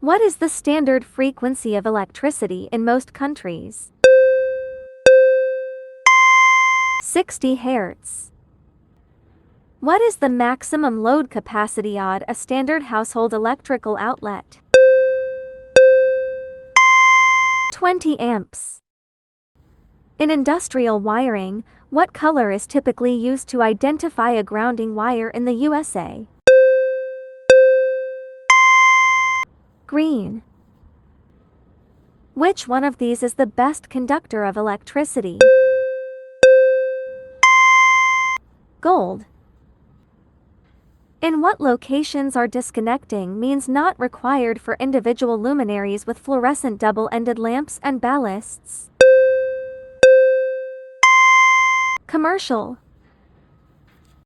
What is the standard frequency of electricity in most countries? 60 Hz. What is the maximum load capacity of a standard household electrical outlet? 20 amps. In industrial wiring, what color is typically used to identify a grounding wire in the USA? Green. Which one of these is the best conductor of electricity? Gold. In what locations are disconnecting means not required for individual luminaries with fluorescent double-ended lamps and ballasts? Commercial.